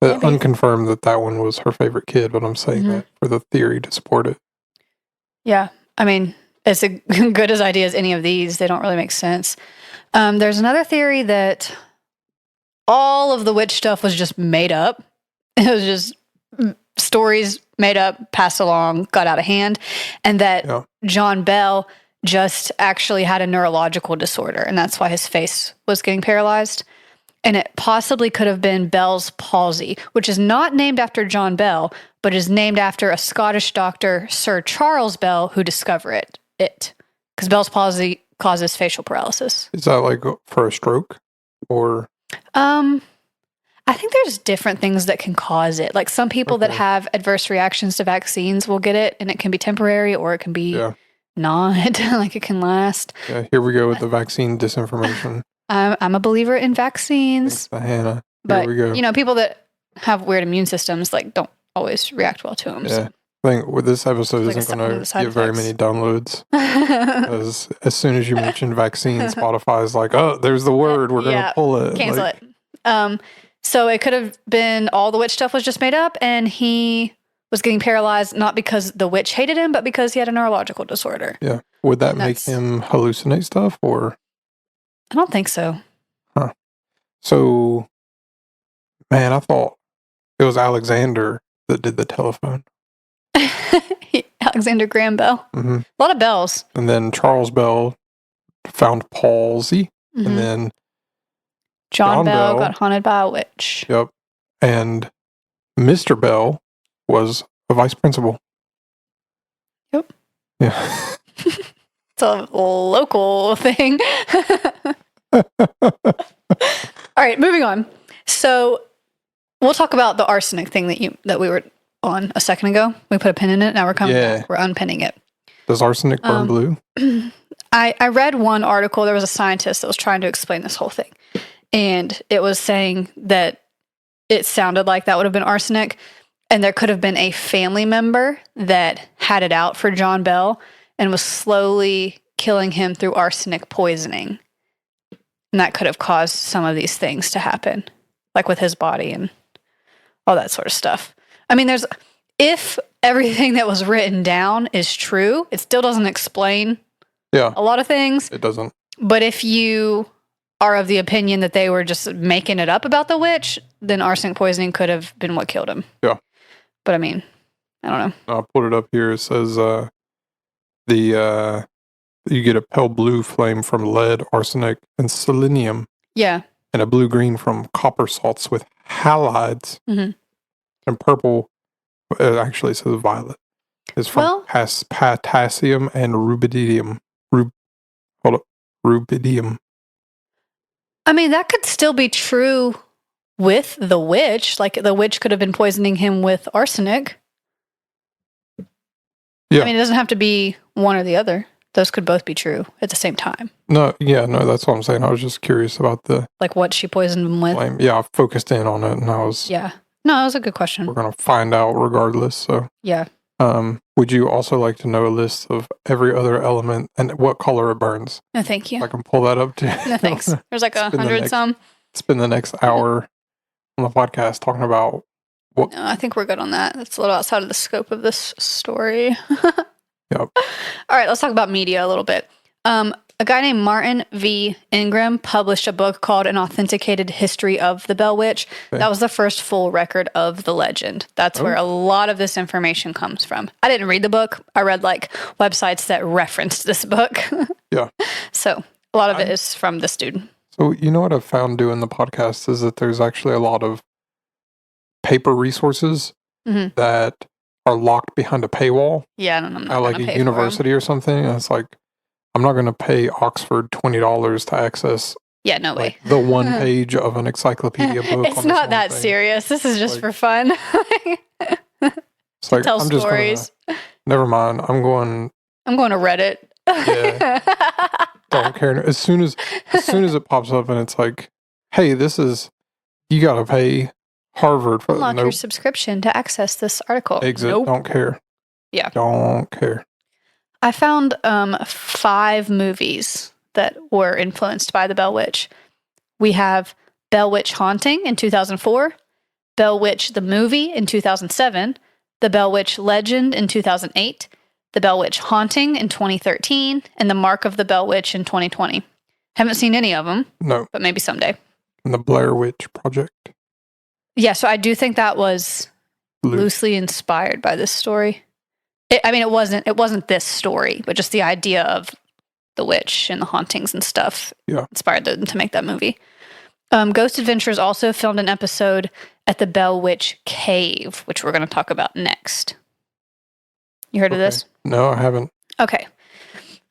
Maybe. Unconfirmed that one was her favorite kid, but I'm saying that for the theory to support it. Yeah. I mean, as good as idea as any of these, they don't really make sense. There's another theory that all of the witch stuff was just made up. It was just stories made up, passed along, got out of hand, and that John Bell just actually had a neurological disorder, and that's why his face was getting paralyzed. And it possibly could have been Bell's palsy, which is not named after John Bell, but is named after a Scottish doctor, Sir Charles Bell, who discovered it. Because Bell's palsy causes facial paralysis. Is that like for a stroke or? I think there's different things that can cause it. Like some people that have adverse reactions to vaccines will get it, and it can be temporary or it can be not. Like it can last. Yeah, here we go with the vaccine disinformation. I'm a believer in vaccines. Thanks, Hannah. But, here we go. You know, people that have weird immune systems like don't always react well to them. Yeah. So. I think with this episode Like isn't going to side get very effects. many downloads. Because as soon as you mention vaccine, Spotify's like, oh, there's the word. We're going to pull it. Cancel it. So it could have been all the witch stuff was just made up, and he was getting paralyzed not because the witch hated him, but because he had a neurological disorder. Yeah. Would that make him hallucinate stuff or? I don't think so. Huh. So, man, I thought it was Alexander that did the telephone. Alexander Graham Bell. Mm-hmm. A lot of bells. And then Charles Bell found palsy. Mm-hmm. And then John Bell got haunted by a witch. Yep. And Mr. Bell was a vice principal. Yep. Yeah. It's a local thing. All right, moving on. So we'll talk about the arsenic thing that we were on a second ago. We put a pin in it. Now we're coming back. We're unpinning it. Does arsenic burn blue? I read one article. There was a scientist that was trying to explain this whole thing. And it was saying that it sounded like that would have been arsenic. And there could have been a family member that had it out for John Bell and was slowly killing him through arsenic poisoning. And that could have caused some of these things to happen, like with his body and all that sort of stuff. I mean, if everything that was written down is true, it still doesn't explain a lot of things. It doesn't. But if you are of the opinion that they were just making it up about the witch, then arsenic poisoning could have been what killed him. Yeah. But I mean, I don't know. I'll put it up here. It says you get a pale blue flame from lead, arsenic, and selenium. Yeah. And a blue-green from copper salts with halides. Mm-hmm. And purple, it actually says violet, is from potassium and rubidium. Rubidium. I mean, that could still be true with the witch. Like, the witch could have been poisoning him with arsenic. Yeah. I mean, it doesn't have to be one or the other. Those could both be true at the same time. No, that's what I'm saying. I was just curious about like what she poisoned him with. Flame. Yeah, I focused in on it, and I was. Yeah. No, that was a good question. We're gonna find out regardless. So. Yeah. Would you also like to know a list of every other element and what color it burns? No, thank you. I can pull that up too. No, thanks. There's like 100 some. Spend the next hour on the podcast talking about what. No, I think we're good on that. That's a little outside of the scope of this story. Yep. All right, let's talk about media a little bit. A guy named Martin V. Ingram published a book called An Authenticated History of the Bell Witch. Okay. That was the first full record of the legend. That's where a lot of this information comes from. I didn't read the book. I read like websites that referenced this book. Yeah. So a lot of it is from this dude. So you know what I've found doing the podcast is that there's actually a lot of paper resources that are locked behind a paywall. Yeah, I'm not at like a university or something. And it's like, I'm not going to pay Oxford $20 to access Yeah, no way. like the one page of an encyclopedia book. It's on this not one that thing. serious. This is just Like- for fun. It's like Tell I'm just stories. never mind. I'm going. I'm going to Reddit. Don't care. As soon as it pops up and it's like, hey, you got to pay Harvard for Unlock your nope. subscription to access this article. Exit. Nope. Don't care. Yeah. Don't care. I found 5 movies that were influenced by the Bell Witch. We have Bell Witch Haunting in 2004, Bell Witch the movie in 2007, The Bell Witch Legend in 2008, The Bell Witch Haunting in 2013, and The Mark of the Bell Witch in 2020. Haven't seen any of them, No. but maybe someday. And the Blair Witch Project. Yeah, so I do think that was Loose. loosely inspired by this story. It wasn't this story, but just the idea of the witch and the hauntings and stuff inspired them to make that movie. Ghost Adventures also filmed an episode at the Bell Witch Cave, which we're going to talk about next. You heard of this? No, I haven't. Okay.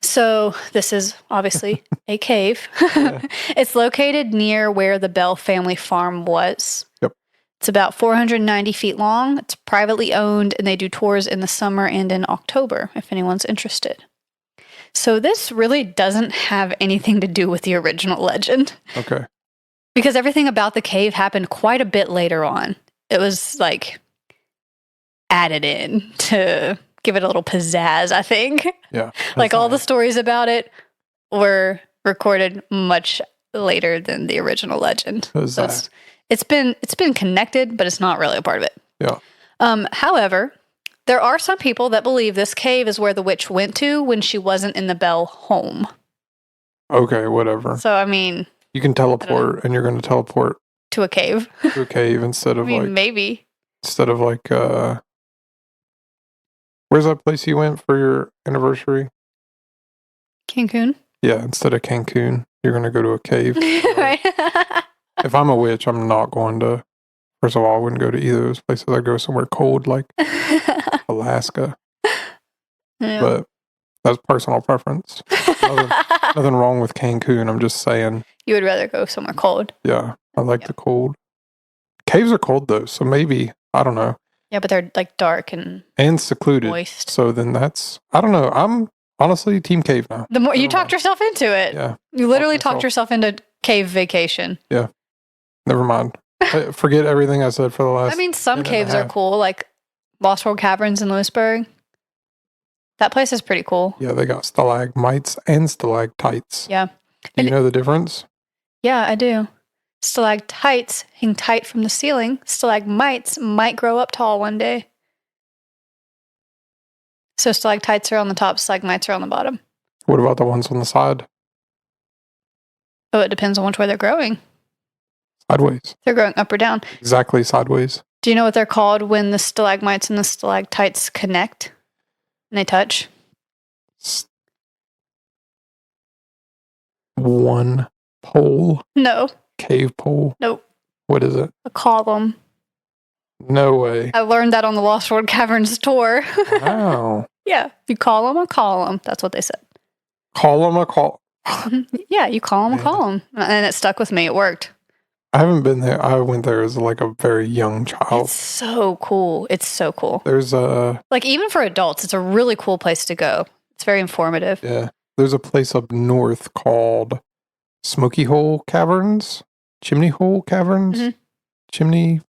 So this is obviously a cave. Yeah. It's located near where the Bell family farm was. Yep. It's about 490 feet long. It's privately owned, and they do tours in the summer and in October, if anyone's interested. So this really doesn't have anything to do with the original legend, Okay. because everything about the cave happened quite a bit later on. It was like added in to give it a little pizzazz, I think. Yeah. Like all the stories about it were recorded much later than the original legend. So it's been connected, but it's not really a part of it. Yeah. However, there are some people that believe this cave is where the witch went to when she wasn't in the Bell home. Okay, whatever. So I mean, You can teleport, and you're going to teleport to a cave. to a cave instead I of mean, maybe. where's that place you went for your anniversary? Cancun. Yeah, instead of Cancun, you're going to go to a cave. Right. If I'm a witch, I'm not going to. First of all, I wouldn't go to either of those places. I'd go somewhere cold like Alaska. Yeah. But that's personal preference. Nothing wrong with Cancun. I'm just saying, You would rather go somewhere cold. yeah, I like the cold. Caves are cold though, so maybe, I don't know. Yeah, but they're like dark and Secluded. moist. So then I don't know. I'm honestly team cave now. The more you Never talked mind. yourself into it. Yeah, You literally Talked talked yourself into cave vacation. never mind. Forget everything I said for the last. I mean, some minute and a caves are half. cool, like Lost World Caverns in Lewisburg. That place is pretty cool. Yeah, they got stalagmites and stalactites. Yeah. Do you And- know the difference? Yeah, I do. Stalactites hang tight from the ceiling. Stalagmites might grow up tall one day. So stalactites are on the top, stalagmites are on the bottom. What about the ones on the side? Oh, it depends on which way they're growing. Sideways. They're growing up or down. Exactly sideways. Do you know what they're called when the stalagmites and the stalactites connect and they touch? One pole. No, Cave pole. nope. What is it? A column. No way. I learned that on the Lost World Caverns tour. Wow. Yeah, you call them a column. That's what they said. Call them a call. Yeah, you call them a Man. column. And it stuck with me. It worked. I haven't been there. I went there as like a very young child. It's so cool. It's so cool. There's a Like, even for adults, it's a really cool place to go. It's very informative. yeah. There's a place up north called Smoky Hole Caverns, Chimney Hole Caverns, Mhm. Chimney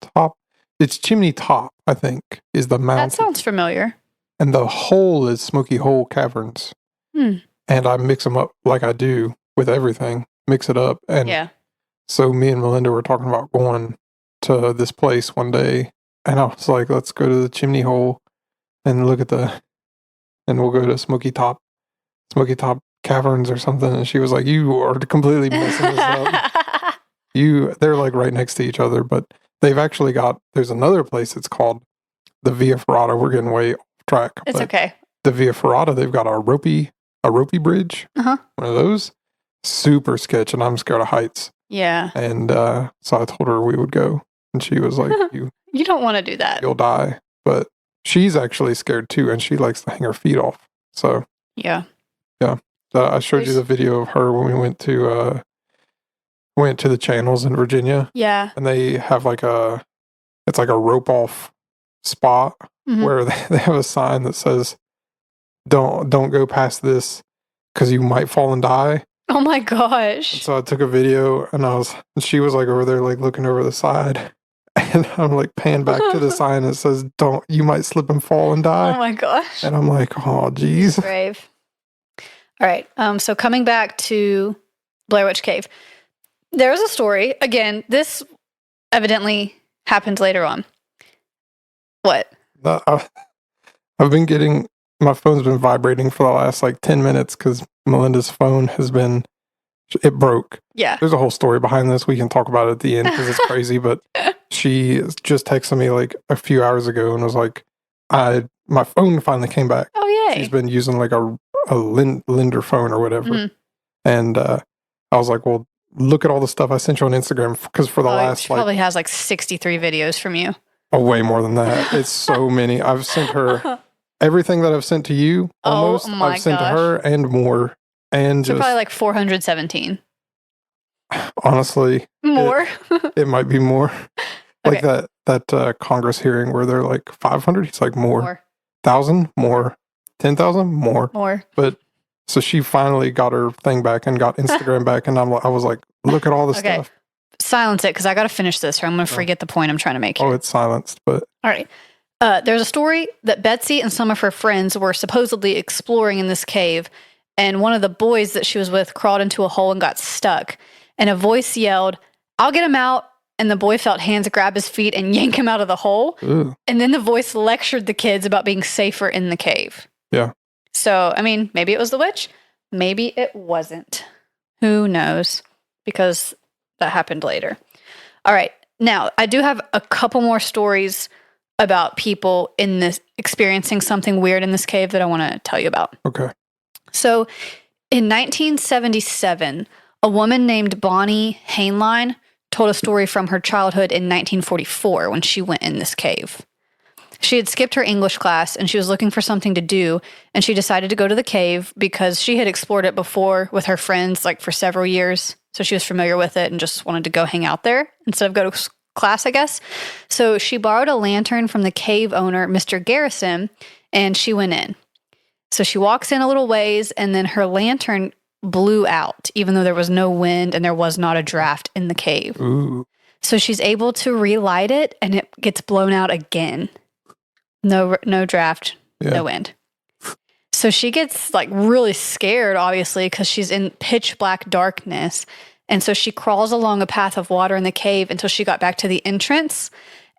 Top. It's Chimney Top, I think, is the mountain, That sounds familiar. and the hole is Smoky Hole Caverns. Hmm. And I mix them up like I do with everything. Mix it up, and Yeah. so me and Melinda were talking about going to this place one day, and I was like, "Let's go to the Chimney Hole and look at and we'll go to Smoky Top Caverns or something." And she was like, "You are completely messing this up. They're like right next to each other, but they've actually there's another place. It's called the Via Ferrata. We're getting way off track. It's but okay. The Via Ferrata, they've got a ropey bridge. Uh-huh. One of those. Super sketch, and I'm scared of heights. Yeah. And so I told her we would go, and she was like, You don't want to do that. you'll die. But she's actually scared too, and she likes to hang her feet off. So Yeah. Yeah. I showed you the video of her when we went to the channels in Virginia, Yeah. and they have it's like a rope off spot Mhm. where they have a sign that says, don't go past this because you might fall and die. Oh my And gosh. so I took a video, and she was like over there, like looking over the side, and I'm like panned back to the sign that says, "Don't, you might slip and fall and Oh die." my gosh. And I'm like, oh, geez. Brave. All right. So coming back to Blair Witch Cave, there was a story. Again, this evidently happened later on. What? I've been getting, my phone's been vibrating for the last like 10 minutes because Melinda's phone it broke. Yeah. There's a whole story behind this. We can talk about it at the end because it's crazy, but she just texted me like a few hours ago and was like, my phone finally came back. Oh, yay. She's been using like a lender phone or whatever. Mhm. And I was like, well, look at all the stuff I sent you on Instagram because for the last she probably has like 63 videos from you. way more than that. It's so many. I've sent her everything that I've sent to you almost. Oh my I've sent gosh. to her and more. And So just probably like 417. honestly, More. it might be more. Like Okay. that Congress hearing where they're like 500. He's like more. 1,000 more. 10,000 more. More. But so she finally got her thing back and got Instagram back, and I was like, look at all this Okay. stuff. Silence it because I got to finish this or I'm going to forget the point I'm trying to make here. Oh, it's silenced, but All right. There's a story that Betsy and some of her friends were supposedly exploring in this cave, and one of the boys that she was with crawled into a hole and got stuck. And a voice yelled, "I'll get him out." And the boy felt hands grab his feet and yank him out of the hole. ooh, And then the voice lectured the kids about being safer in the cave. Yeah. So, I mean, maybe it was the witch. Maybe it wasn't. Who knows? Because that happened later. All right. Now, I do have a couple more stories about people in this experiencing something weird in this cave that I want to tell you about. okay. So, in 1977, a woman named Bonnie Hainline told a story from her childhood in 1944 when she went in this cave. She had skipped her English class and she was looking for something to do, and she decided to go to the cave because she had explored it before with her friends like for several years. So she was familiar with it and just wanted to go hang out there instead of go to class, I guess. So she borrowed a lantern from the cave owner, Mr. Garrison, and she went in. So she walks in a little ways, and then her lantern blew out, even though there was no wind and there was not a draft in the cave. Ooh. So she's able to relight it, and it gets blown out again. No draft, Yeah. no wind. So she gets like really scared, obviously, because she's in pitch black darkness. And so she crawls along a path of water in the cave until she got back to the entrance.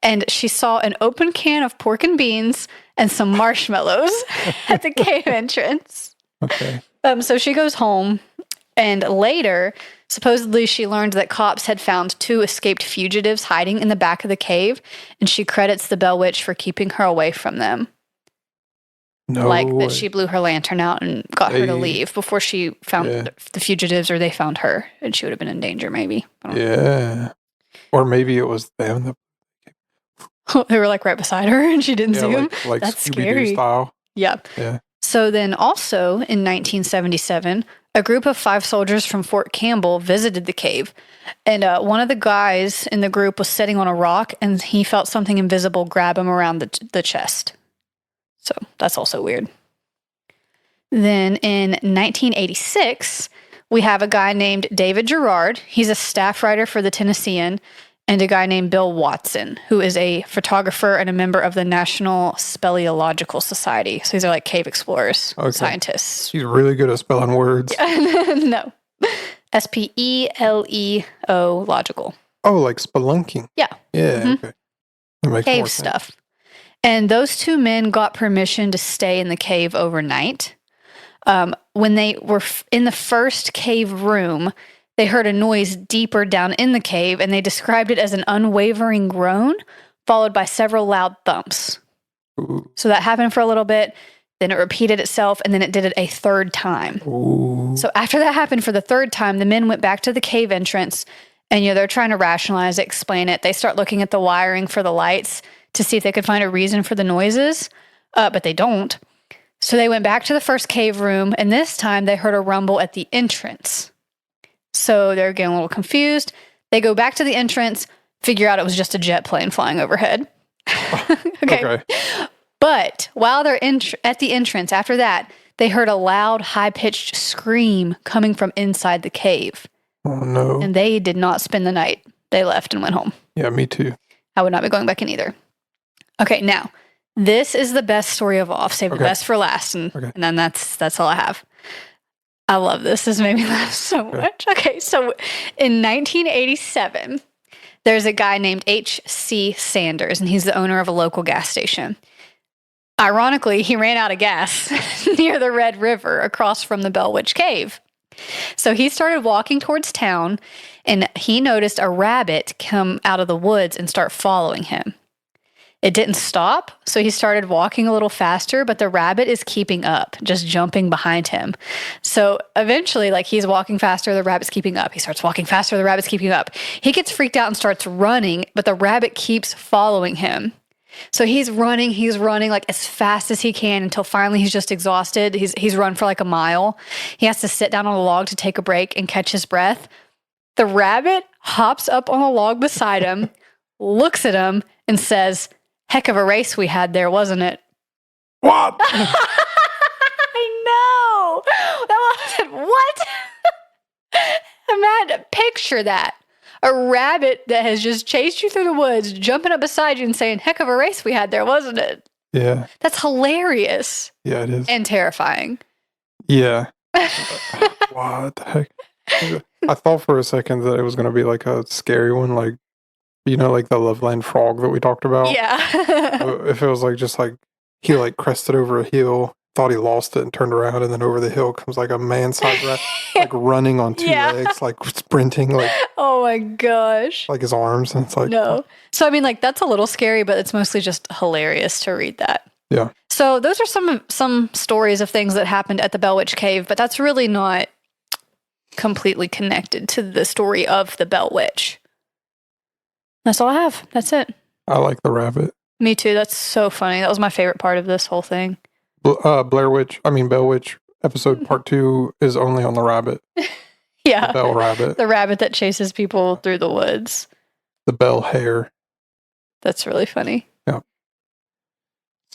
And she saw an open can of pork and beans and some marshmallows at the cave entrance. Okay. So she goes home, and later, supposedly she learned that cops had found 2 escaped fugitives hiding in the back of the cave, and she credits the Bell Witch for keeping her away from them. No like way. that she blew her lantern out and got her to They- leave before she found Yeah. the fugitives, or they found her, and she would have been in danger, maybe. I don't Yeah. Or maybe it was them that know. They were like right beside her, and she didn't see them. like That's Scooby-Doo scary. style. Yeah. Yeah. So then also in 1977, a group of 5 soldiers from Fort Campbell visited the cave. And one of the guys in the group was sitting on a rock, and he felt something invisible grab him around the chest. So that's also weird. Then in 1986, we have a guy named David Gerard. He's a staff writer for the Tennessean, and a guy named Bill Watson, who is a photographer and a member of the National Speleological Society. So these are like cave explorers, Okay. scientists. She's really good at spelling words. No. SPELEO logical. Oh, like spelunking. Yeah. Yeah. Mhm. Okay. That makes Cave more sense. stuff. And those 2 men got permission to stay in the cave overnight. When they were in the first cave room, they heard a noise deeper down in the cave, and they described it as an unwavering groan, followed by several loud thumps. Ooh. So that happened for a little bit, then it repeated itself, and then it did it a 3rd time. Ooh. So after that happened for the 3rd time, the men went back to the cave entrance, and they're trying to rationalize it, explain it. They start looking at the wiring for the lights to see if they could find a reason for the noises, but they don't. So they went back to the first cave room, and this time they heard a rumble at the entrance. So they're getting a little confused. They go back to the entrance, figure out it was just a jet plane flying overhead. Okay. But while they're at the entrance, after that, they heard a loud, high-pitched scream coming from inside the cave. Oh, no. And they did not spend the night. They left and went home. Yeah, me too. I would not be going back in either. Okay, now, this is the best story of all. I've saved the best for last, and then that's all I have. I love this. This made me laugh so much. Okay, so in 1987, there's a guy named H.C. Sanders, and he's the owner of a local gas station. Ironically, he ran out of gas near the Red River across from the Bell Witch Cave. So he started walking towards town, and he noticed a rabbit come out of the woods and start following him. It didn't stop, so he started walking a little faster, but the rabbit is keeping up, just jumping behind him. So eventually, like, he's walking faster, the rabbit's keeping up. He starts walking faster, the rabbit's keeping up. He gets freaked out and starts running, but the rabbit keeps following him. So he's running like as fast as he can until finally he's just exhausted. He's run for like a mile. He has to sit down on a log to take a break and catch his breath. The rabbit hops up on a log beside him, looks at him, and says, "Heck of a race we had there, wasn't it?" What? I know. That was what? Imagine, picture that. A rabbit that has just chased you through the woods, jumping up beside you and saying, "Heck of a race we had there, wasn't it?" Yeah. That's hilarious. Yeah, it is. And terrifying. Yeah. What the heck? I thought for a second that it was going to be like a scary one, like, you know, like the Loveland frog that we talked about. Yeah. If it was like just like he like crested over a hill, thought he lost it and turned around, and then over the hill comes like a man-sized rat, like running on two legs, like sprinting, like, oh my gosh, like his arms, and it's like, no. So I mean, like, that's a little scary, but it's mostly just hilarious to read that. Yeah. So those are some stories of things that happened at the Bell Witch Cave, but that's really not completely connected to the story of the Bell Witch. That's all I have. That's it. I like the rabbit. Me too. That's so funny. That was my favorite part of this whole thing. Bell Witch episode part 2 is only on the rabbit. Yeah. The Bell rabbit. The rabbit that chases people through the woods. The Bell hare. That's really funny. Yeah.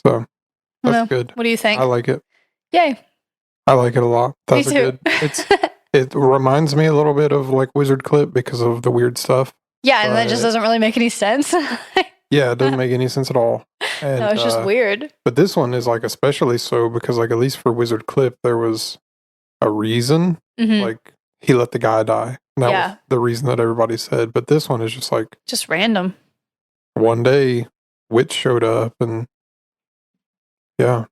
So that's good. What do you think? I like it. Yay. I like it a lot. That's Me too. good. It reminds me a little bit of like Wizard Clip because of the weird stuff. Yeah, and that just doesn't really make any sense. Yeah, it doesn't make any sense at all. And, no, it's just weird. But this one is like especially so because like at least for Wizard Clip there was a reason. Mm-hmm. Like he let the guy die. And that was the reason that everybody said. But this one is just like just random. One day, witch showed up, and yeah,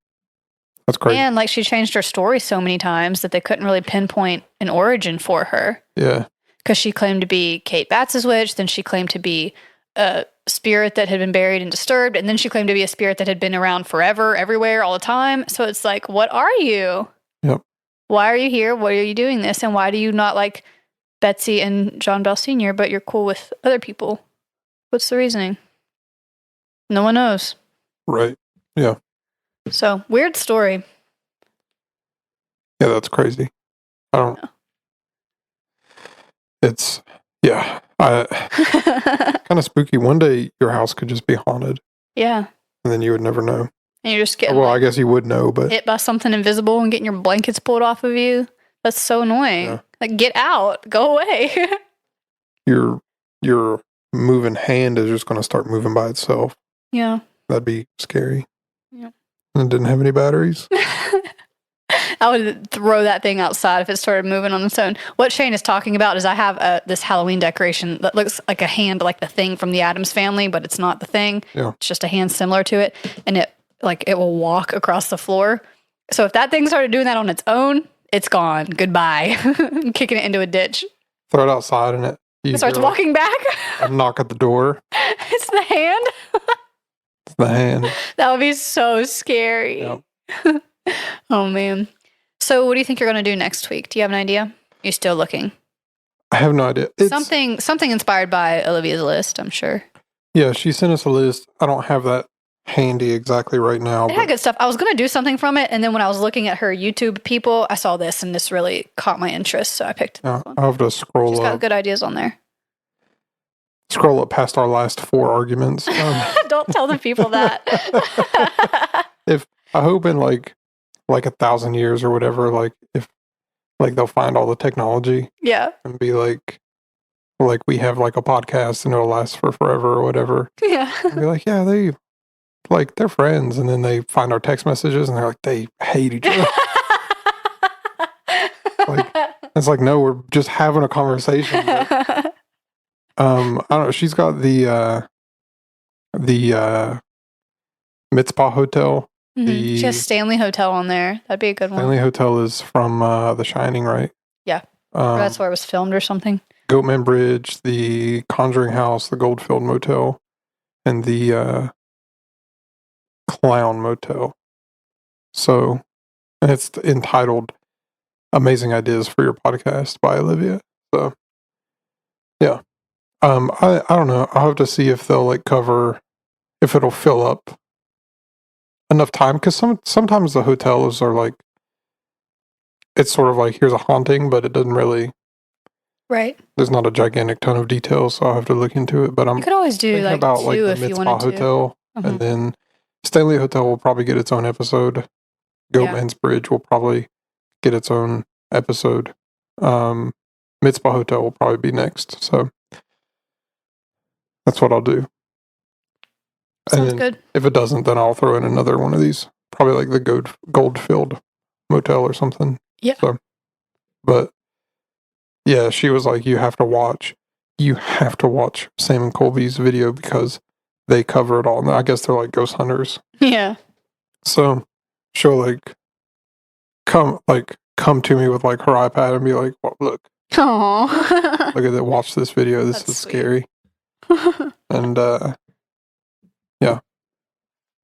that's crazy. And like she changed her story so many times that they couldn't really pinpoint an origin for her. Yeah, because she claimed to be Kate Batts' witch, then she claimed to be a spirit that had been buried and disturbed, and then she claimed to be a spirit that had been around forever, everywhere, all the time. So it's like, what are you? Yep. Why are you here? Why are you doing this? And why do you not like Betsy and John Bell Sr., but you're cool with other people? What's the reasoning? No one knows. Right. Yeah. So, weird story. Yeah, that's crazy. I don't know. It's, yeah. Kind of spooky. One day your house could just be haunted. Yeah. And then you would never know. And you're just getting I guess you would know, but hit by something invisible and getting your blankets pulled off of you. That's so annoying. Yeah. Like, get out. Go away. your moving hand is just going to start moving by itself. Yeah. That'd be scary. Yeah. And it didn't have any batteries. I would throw that thing outside if it started moving on its own. What Shane is talking about is I have this Halloween decoration that looks like a hand, like the thing from the Addams Family, but it's not the thing. Yeah. It's just a hand similar to it, and it will walk across the floor. So if that thing started doing that on its own, it's gone. Goodbye. I'm kicking it into a ditch. Throw it outside and It starts walking back. A knock at the door. It's the hand. It's the hand. That would be so scary. Yep. Oh, man. So what do you think you're going to do next week? Do you have an idea? You're still looking. I have no idea. It's, something inspired by Olivia's list, I'm sure. Yeah, she sent us a list. I don't have that handy exactly right now. It had good stuff. I was going to do something from it, and then when I was looking at her YouTube people, I saw this, and this really caught my interest, so I picked this one. I'll have to scroll She's got up. good ideas on there. Scroll up past our last 4 arguments. Don't tell the people that. I hope in like 1,000 years or whatever, like if like they'll find all the technology Yeah. and be like we have like a podcast and it'll last for forever or whatever. Yeah. And be like, yeah, they're friends, and then they find our text messages and they're like, they hate each other. It's like, no, we're just having a conversation. But, I don't know. She's got the Mitzpah Hotel. She has Stanley Hotel on there. That'd be a good one. Stanley Hotel is from The Shining, right? Yeah. Or that's where it was filmed or something. Goatman Bridge, the Conjuring House, the Goldfield Motel, and the Clown Motel. So, and it's entitled "Amazing Ideas for Your Podcast" by Olivia. So, yeah. I don't know. I'll have to see if they'll like cover, if it'll fill up enough time, because sometimes the hotels are like, it's sort of like, here's a haunting, but it doesn't really, right. There's not a gigantic ton of details, so I'll have to look into it. But I'm you could always do like about 2 like the if you Mitzpah wanted to. Hotel, and then Stanley Hotel will probably get its own episode. Goatman's Bridge will probably get its own episode. Mitzpah Hotel will probably be next. So that's what I'll do. Sounds good. If it doesn't, then I'll throw in another one of these. Probably like the Goldfield Motel or something. Yeah. So, but yeah, she was like, you have to watch Sam and Colby's video because they cover it all. And I guess they're like ghost hunters. Yeah. So she'll like come to me with like her iPad and be like, well, look Aww. at that, watch this video. This That's is sweet. scary. And yeah.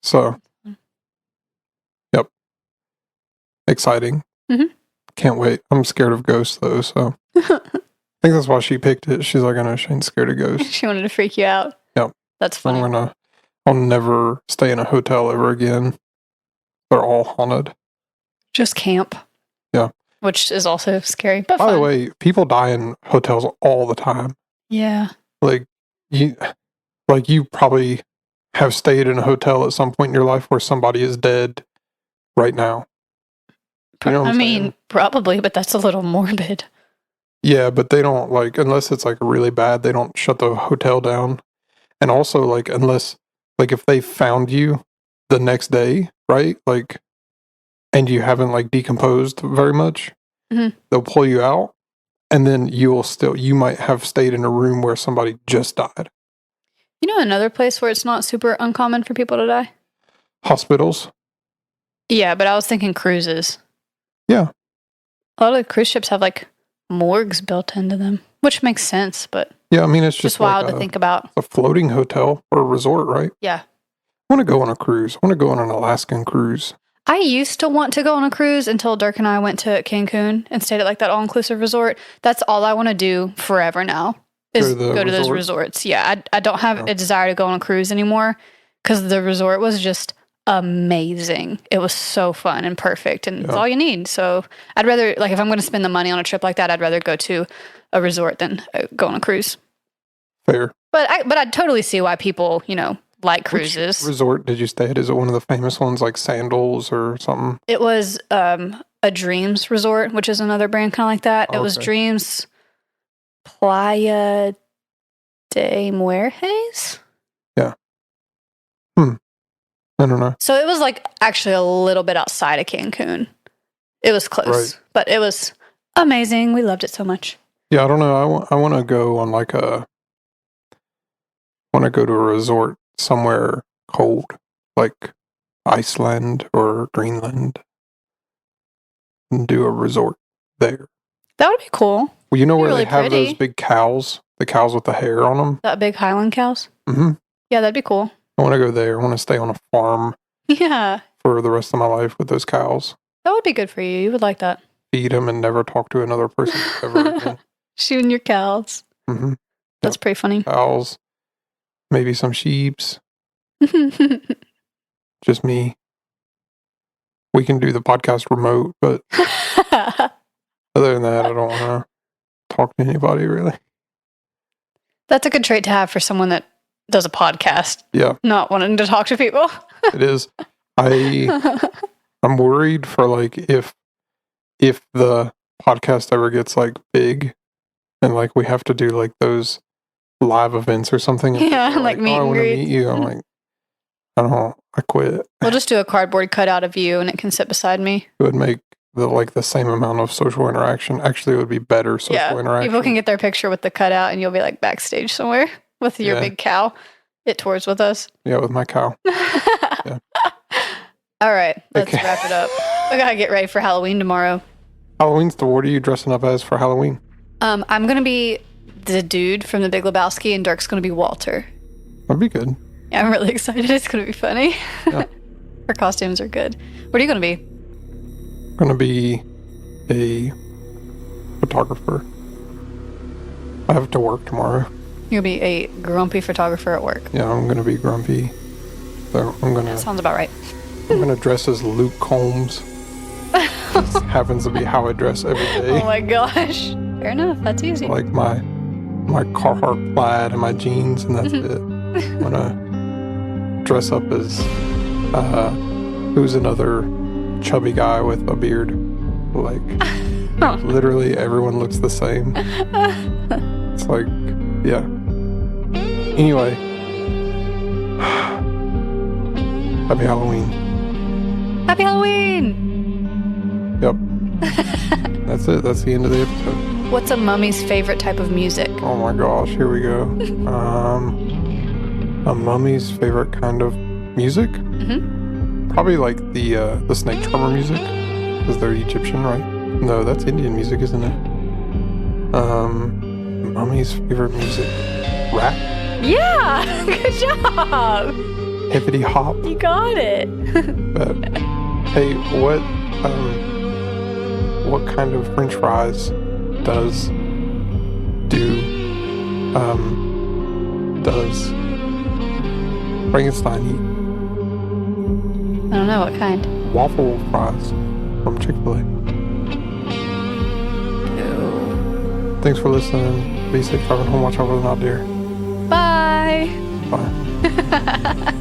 So yep. Exciting. Mm-hmm. Can't wait. I'm scared of ghosts though, so I think that's why she picked it. She's like, I know Shane's scared of ghosts. She wanted to freak you out. Yep. That's funny. I'll never stay in a hotel ever again. They're all haunted. Just camp. Yeah. Which is also scary, but By fun. the way, people die in hotels all the time. Yeah. Like you probably have stayed in a hotel at some point in your life where somebody is dead right now. You know what I'm saying? Probably, but that's a little morbid. Yeah, but they don't like, unless it's like really bad, they don't shut the hotel down. And also like, unless like if they found you the next day, right? Like, and you haven't like decomposed very much, they'll pull you out, and then you might have stayed in a room where somebody just died. You know another place where it's not super uncommon for people to die? Hospitals. Yeah, but I was thinking cruises. Yeah. A lot of the cruise ships have like morgues built into them, which makes sense, but yeah, I mean, it's just wild like to think about. A floating hotel or a resort, right? Yeah. I want to go on a cruise. I want to go on an Alaskan cruise. I used to want to go on a cruise until Dirk and I went to Cancun and stayed at like that all-inclusive resort. That's all I want to do forever now is go to those resorts. Yeah, I don't have a desire to go on a cruise anymore because the resort was just amazing. It was so fun and perfect, and it's all you need. So I'd rather, like, if I'm going to spend the money on a trip like that, I'd rather go to a resort than go on a cruise. Fair. But I totally see why people, like cruises. Which resort did you stay at? Is it one of the famous ones like Sandals or something? It was a Dreams Resort, which is another brand kind of like that. It was Dreams Playa de Muertes. Yeah. I don't know. So it was like actually a little bit outside of Cancun. It was close, but it was amazing. We loved it so much. Yeah, I don't know. I want to go on like want to go to a resort somewhere cold, like Iceland or Greenland, and do a resort there. That would be cool. Well, you know where really they have pretty. those big cows, the cows with the hair on them? That big Highland cows? Mm-hmm. Yeah, that'd be cool. I want to go there. I want to stay on a farm Yeah. for the rest of my life with those cows. That would be good for you. You would like that. Feed them and never talk to another person ever again. Shooting your cows. Mm-hmm. That's pretty funny. Cows, maybe some sheeps. just me. We can do the podcast remote, but other than that, I don't want to talk to anybody really. That's a good trait to have for someone that does a podcast. Yeah, Not wanting to talk to people. it is. I'm worried for like if the podcast ever gets like big and like we have to do like those live events or something. And Yeah, people are like meet I and want to greet. meet you. I'm like, I don't know. I quit. We'll just do a cardboard cutout of you and it can sit beside me. It would make the same amount of social interaction. Actually, it would be better social Yeah. interaction. People can get their picture with the cutout and you'll be like backstage somewhere with your Yeah. big cow. It tours with us. Yeah, with my cow. All right, let's Okay. wrap it up. I gotta get ready for Halloween tomorrow. Halloween's what are you dressing up as for Halloween? I'm gonna be the dude from The Big Lebowski, and Dirk's gonna be Walter. That'd be good. Yeah, I'm really excited. It's gonna be funny. Yeah. Our costumes are good. What are you gonna be? I'm gonna be a photographer. I have to work tomorrow. You're gonna be a grumpy photographer at work. Yeah, I'm gonna be grumpy. So I'm That sounds about right. gonna dress as Luke Combs. This happens to be how I dress every day. Oh my gosh. Fair enough. That's easy. Like my Carhartt plaid and my jeans, and that's it. I'm gonna dress up as who's another chubby guy with a beard. Like literally everyone looks the same. It's like, yeah. Anyway, happy Halloween. Happy Halloween! Yep. That's it. That's the end of the episode. What's a mummy's favorite type of music? Oh my gosh, here we go. A mummy's favorite kind of music? Mm-hmm. Probably like the snake charmer music, because they're Egyptian, right? No, that's Indian music, isn't it? Mummy's favorite music, rap, Yeah! Good job! hippity hop. You got it. But hey, what kind of French fries does Frankenstein eat? I don't know what kind. Waffle fries from Chick-fil-A. Ew. Thanks for listening. Be safe driving home. Watch out for the not deer. Bye! Bye.